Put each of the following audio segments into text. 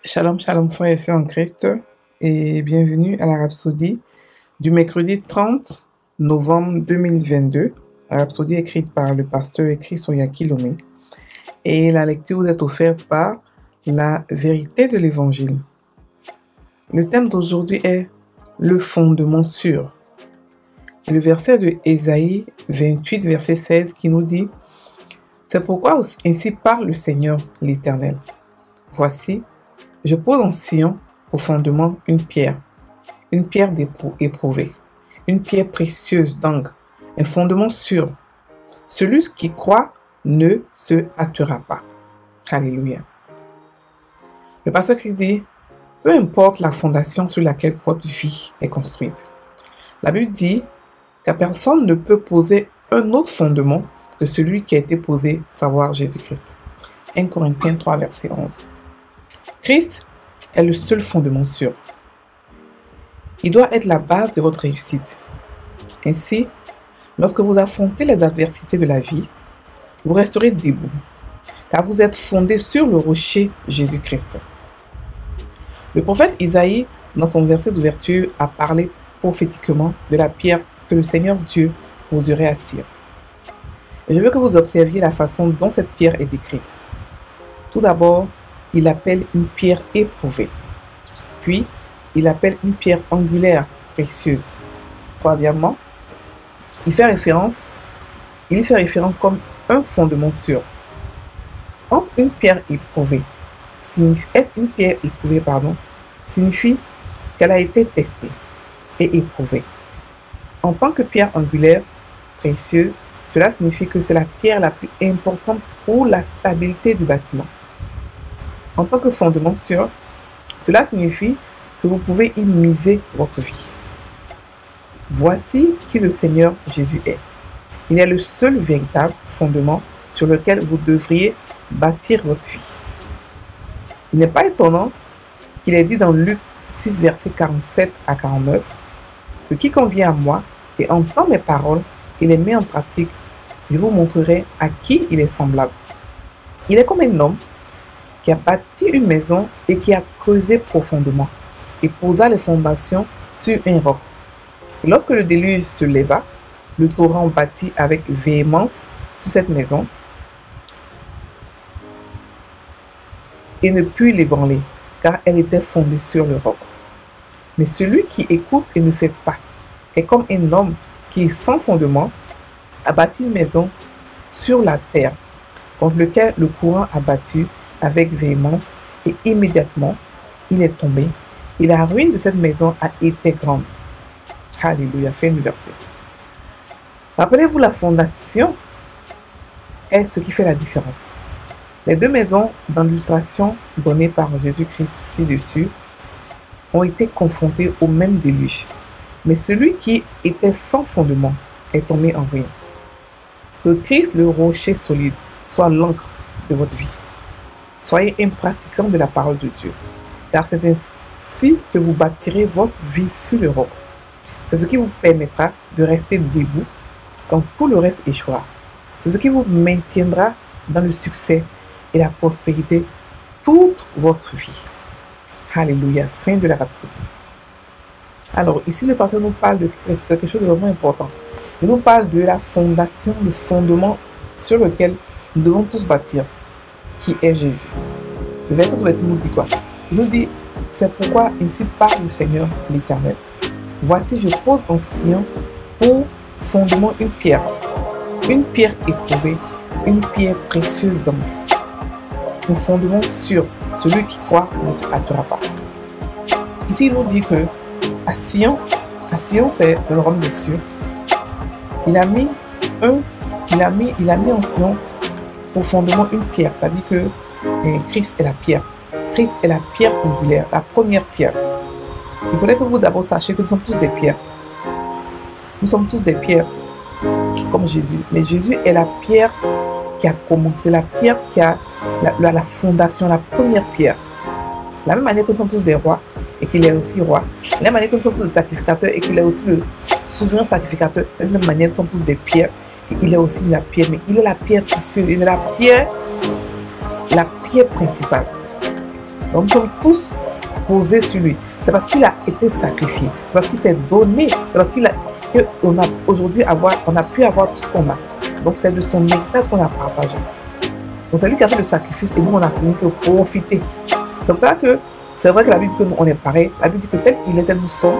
Shalom, shalom, frères et sœurs en Christ, et bienvenue à la Rhapsodie du mercredi 30 novembre 2022. La Rhapsodie écrite par le pasteur Chris Oyakilome. Et la lecture vous est offerte par la vérité de l'Évangile. Le thème d'aujourd'hui est le fondement sûr. Et le verset de Ésaïe 28, verset 16 qui nous dit « C'est pourquoi ainsi parle le Seigneur l'Éternel. Voici, je pose en Sion pour fondement une pierre éprouvée, une pierre précieuse d'encre, un fondement sûr. Celui qui croit ne se hâtera pas. » Alléluia. Le pasteur Christ dit, peu importe la fondation sur laquelle votre vie est construite. La Bible dit que personne ne peut poser un autre fondement que celui qui a été posé, savoir Jésus-Christ. 1 Corinthiens 3, verset 11. Christ est le seul fondement sûr. Il doit être la base de votre réussite. Ainsi, lorsque vous affrontez les adversités de la vie, vous resterez debout, car vous êtes fondé sur le rocher Jésus-Christ. Le prophète Isaïe, dans son verset d'ouverture, a parlé prophétiquement de la pierre que le Seigneur Dieu poserait à Sion. Et je veux que vous observiez la façon dont cette pierre est décrite. Tout d'abord, il l'appelle une pierre éprouvée. Puis, il l'appelle une pierre angulaire, précieuse. Troisièmement, il y fait référence comme un fondement sûr. Être une pierre éprouvée signifie qu'elle a été testée et éprouvée. En tant que pierre angulaire, précieuse, cela signifie que c'est la pierre la plus importante pour la stabilité du bâtiment. En tant que fondement sûr, cela signifie que vous pouvez y miser votre vie. Voici qui le Seigneur Jésus est. Il est le seul véritable fondement sur lequel vous devriez bâtir votre vie. Il n'est pas étonnant qu'il ait dit dans Luc 6, versets 47 à 49, que quiconque vient à moi et entend mes paroles et les met en pratique, je vous montrerai à qui il est semblable. Il est comme un homme qui a bâti une maison et qui a creusé profondément et posa les fondations sur un roc. Et lorsque le déluge se leva, le torrent battit avec véhémence sur cette maison et ne put l'ébranler, car elle était fondée sur le roc. Mais celui qui écoute et ne fait pas est comme un homme qui, sans fondement, a bâti une maison sur la terre, contre lequel le courant a battu avec véhémence, et immédiatement, il est tombé, et la ruine de cette maison a été grande. Alléluia, fin du verset. Rappelez-vous, la fondation est ce qui fait la différence. Les deux maisons dans l'illustration donnée par Jésus-Christ ci-dessus ont été confrontées au même déluge. Mais celui qui était sans fondement est tombé en ruine. Que Christ, le rocher solide, soit l'encre de votre vie. Soyez un pratiquant de la parole de Dieu, car c'est ainsi que vous bâtirez votre vie sur le roc. C'est ce qui vous permettra de rester debout quand tout le reste échouera. C'est ce qui vous maintiendra dans le succès et la prospérité toute votre vie. Alléluia, fin de la rhapsodie. Alors, ici, le pasteur nous parle de quelque chose de vraiment important. Il nous parle de la fondation, le fondement sur lequel nous devons tous bâtir, qui est Jésus. Le verset nous dit quoi? Il nous dit, c'est pourquoi ainsi parle le Seigneur l'Éternel. Voici, je pose en Sion pour fondement une pierre éprouvée, une pierre précieuse d'encre. Un fondement sûr, celui qui croit ne se hâtera pas. Ici, il nous dit que à Sion c'est le royaume des cieux. Il a mis en Sion pour fondement une pierre, c'est-à-dire que Christ est la pierre. Christ est la pierre angulaire, la première pierre. Il faudrait que vous d'abord sachiez que nous sommes tous des pierres. Nous sommes tous des pierres comme Jésus. Mais Jésus est la pierre qui a commencé, la pierre qui a la fondation, la première pierre. De la même manière que nous sommes tous des rois et qu'il est aussi roi. De la même manière que nous sommes tous des sacrificateurs et qu'il est aussi le souverain sacrificateur. De la même manière, nous sommes tous des pierres et il est aussi la pierre. Mais il est la pierre précieuse, il est la pierre principale. Donc nous sommes tous posés sur lui. C'est parce qu'il a été sacrifié. C'est parce qu'il s'est donné. C'est parce qu'il a qu'on a aujourd'hui on a pu avoir tout ce qu'on a. Donc c'est de son héritage qu'on a partagé. Donc c'est lui qui a fait le sacrifice et nous on a fini que profiter. C'est comme ça que c'est vrai que la Bible dit que nous on est pareil. La Bible dit que tel qu'il est, tel nous sommes.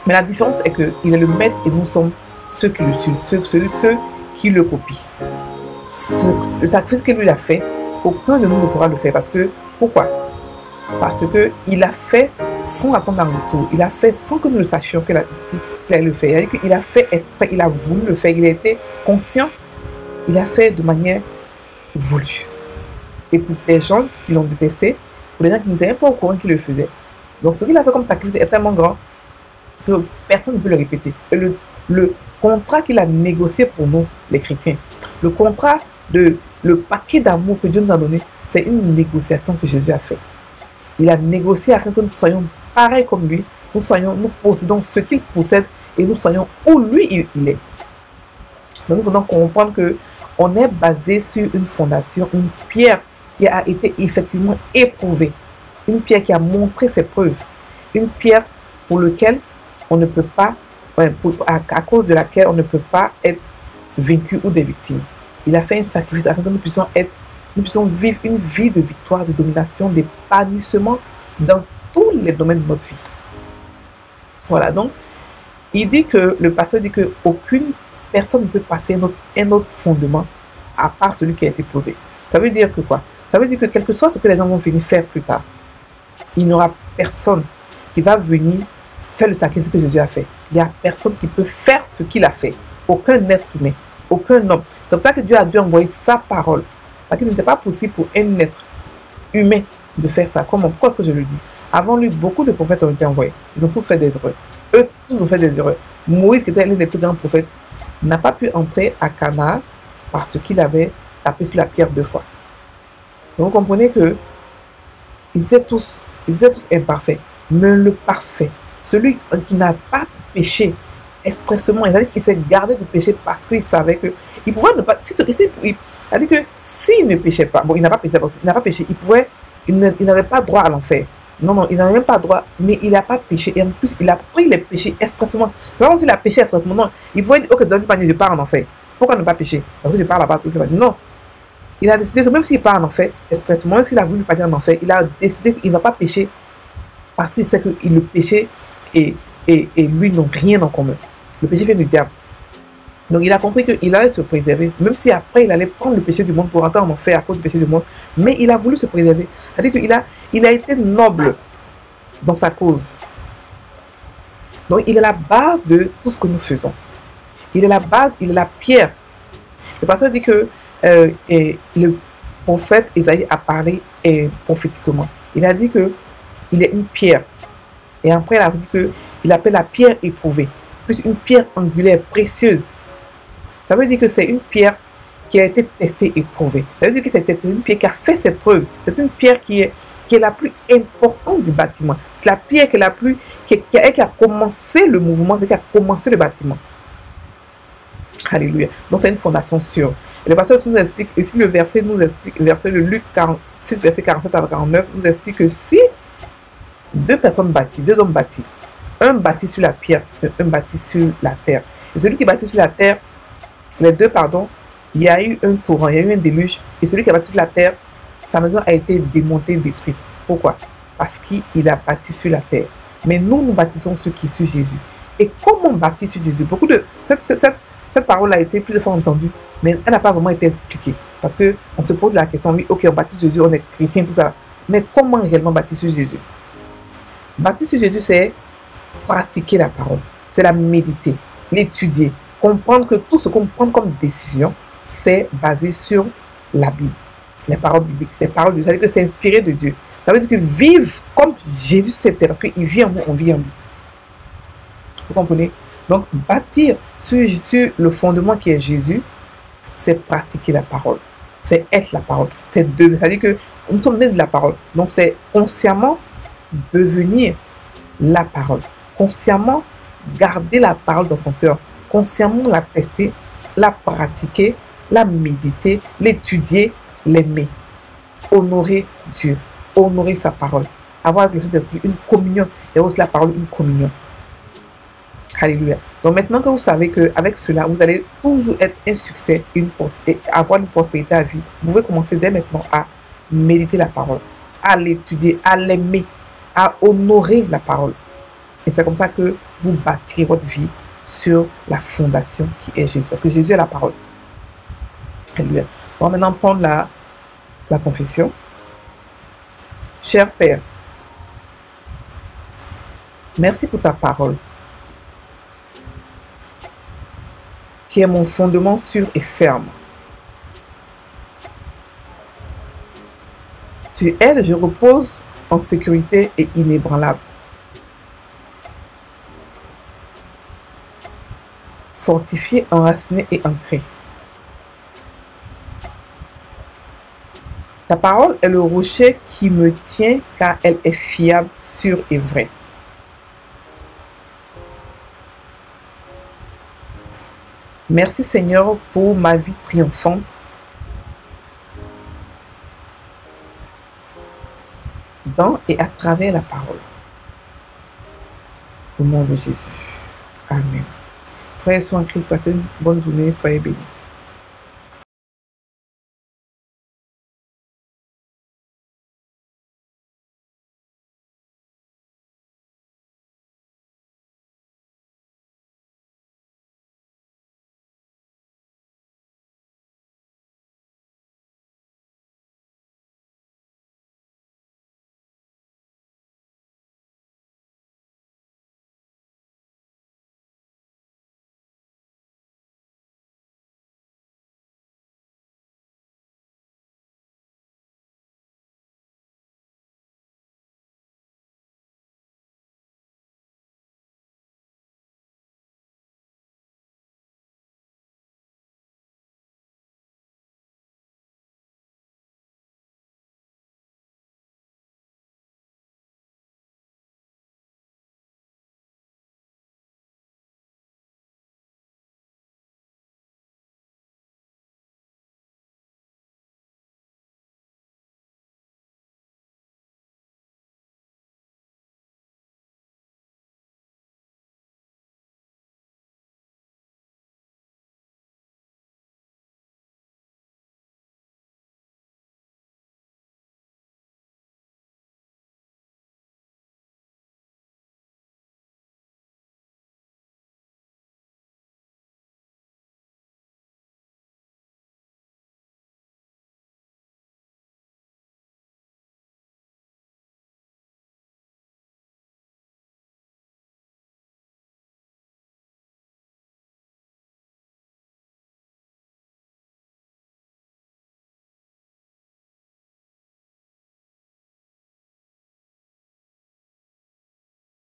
Mais la différence est qu'il est le maître et nous sommes ceux qui le suivent, ceux qui le copient. Le sacrifice qu'il lui a fait, aucun de nous ne pourra le faire. Parce que, pourquoi? Parce qu'il a fait sans attendre un retour. Il a fait sans que nous le sachions qu'il allait le faire. Il a fait exprès, il a voulu le faire. Il a été conscient. Il a fait de manière voulue. Et pour les gens qui l'ont détesté, pour les gens qui n'étaient pas au courant qu'il le faisait. Donc ce qu'il a fait comme sacrifice est tellement grand que personne ne peut le répéter. Et le contrat qu'il a négocié pour nous, les chrétiens, le contrat le paquet d'amour que Dieu nous a donné, c'est une négociation que Jésus a fait. Il a négocié afin que nous soyons pareils comme lui, nous possédons ce qu'il possède et nous soyons où lui il est. Donc nous devons comprendre que on est basé sur une fondation, une pierre qui a été effectivement éprouvée, une pierre qui a montré ses preuves, une pierre pour laquelle on ne peut pas, à cause de laquelle on ne peut pas être vaincu ou des victimes. Il a fait un sacrifice afin que nous puissions vivre une vie de victoire, de domination, d'épanouissement dans tous les domaines de notre vie. Voilà, donc, le pasteur dit qu'aucune personne ne peut passer un autre fondement à part celui qui a été posé. Ça veut dire que quoi? Ça veut dire que quel que soit ce que les gens vont venir faire plus tard, il n'y aura personne qui va venir faire le sacrifice que Jésus a fait. Il n'y a personne qui peut faire ce qu'il a fait. Aucun être humain, aucun homme. C'est comme ça que Dieu a dû envoyer sa parole. Parce qu'il n'était pas possible pour un être humain de faire ça. Comment? Pourquoi est-ce que je le dis? Avant lui, beaucoup de prophètes ont été envoyés. Ils ont tous fait des erreurs. Eux, tous ont fait des erreurs. Moïse, qui était l'un des plus grands prophètes, n'a pas pu entrer à Canaan parce qu'il avait tapé sur la pierre 2 fois. Donc vous comprenez que ils étaient tous imparfaits. Mais le parfait, celui qui n'a pas péché expressement, il a dit qu'il s'est gardé de pécher parce qu'il savait que il pouvait ne pas. Il a dit que s'il ne péchait pas, bon, il n'a pas péché, il n'avait pas droit à l'enfer. Non, il n'avait même pas droit, mais il n'a pas péché. Et en plus, il a pris les péchés expressement. C'est pas comme s'il a péché expressement. Non, il pouvait dire, ok, dans une panier, je pars en enfer. Pourquoi ne pas pécher? Parce que je pars là-bas. Non. Il a décidé que même s'il part en enfer, expressement, même s'il a voulu partir en enfer, il a décidé qu'il ne va pas pécher parce qu'il sait que le péché et lui n'ont rien en commun. Le péché vient du diable. Donc il a compris qu'il allait se préserver, même si après il allait prendre le péché du monde pour entrer en enfer à cause du péché du monde, mais il a voulu se préserver. C'est-à-dire qu'il a été noble dans sa cause. Donc il est la base de tout ce que nous faisons. Il est la base, il est la pierre. Le pasteur dit que le prophète Isaïe a parlé prophétiquement. Il a dit que il est une pierre. Et après il a dit qu'il appelle la pierre éprouvée, plus une pierre angulaire précieuse. Ça veut dire que c'est une pierre qui a été testée et prouvée. Ça veut dire que c'est une pierre qui a fait ses preuves. C'est une pierre qui est la plus importante du bâtiment. C'est la pierre qui a commencé le mouvement, qui a commencé le bâtiment. Alléluia. Donc c'est une fondation sûre. Et le pasteur nous explique, ici le verset le Luc 6, verset 47 à 49, nous explique que si deux hommes bâtis, un bâti sur la pierre et un bâti sur la terre. Et celui qui bâtit sur la terre, les deux, il y a eu un torrent, il y a eu un déluge. Et celui qui a bâti sur la terre, sa maison a été démontée, détruite. Pourquoi? Parce qu'il a bâti sur la terre. Mais nous bâtissons sur qui? Sur Jésus. Et comment bâtir sur Jésus? Cette parole a été plusieurs fois entendue, mais elle n'a pas vraiment été expliquée. Parce qu'on se pose la question, oui, ok, on bâtit sur Jésus, on est chrétien, tout ça. Mais comment réellement bâtir sur Jésus? Bâtir sur Jésus, c'est pratiquer la parole, c'est la méditer, l'étudier, comprendre que tout ce qu'on prend comme décision, c'est basé sur la Bible, les paroles bibliques, les paroles de Dieu. Ça veut dire que c'est inspiré de Dieu. Ça veut dire que vivre comme Jésus c'était, parce qu'il vit en nous, on vit en lui. Vous comprenez? Donc, bâtir sur le fondement qui est Jésus, c'est pratiquer la parole, c'est être la parole, c'est devenir. Ça veut dire que nous sommes nés de la parole. Donc, c'est consciemment devenir la parole. Consciemment garder la parole dans son cœur, consciemment la tester, la pratiquer, la méditer, l'étudier, l'aimer, honorer Dieu. honorer sa parole. Avoir avec le Saint-Esprit une communion et aussi la parole, une communion. Alléluia. Donc maintenant que vous savez qu'avec cela, vous allez toujours être un succès et avoir une prospérité à vie, vous pouvez commencer dès maintenant à méditer la parole, à l'étudier, à l'aimer, à honorer la parole. Et c'est comme ça que vous bâtirez votre vie sur la fondation qui est Jésus. Parce que Jésus est la parole. Alléluia. On va maintenant prendre la confession. Cher Père, merci pour ta parole, qui est mon fondement sûr et ferme. Sur elle, je repose en sécurité et inébranlable. Fortifié, enraciné et ancré. Ta parole est le rocher qui me tient car elle est fiable, sûre et vraie. Merci Seigneur pour ma vie triomphante. Dans et à travers la parole. Au nom de Jésus. Amen. Frères et sœurs en Christ, passez une bonne journée, soyez bénis.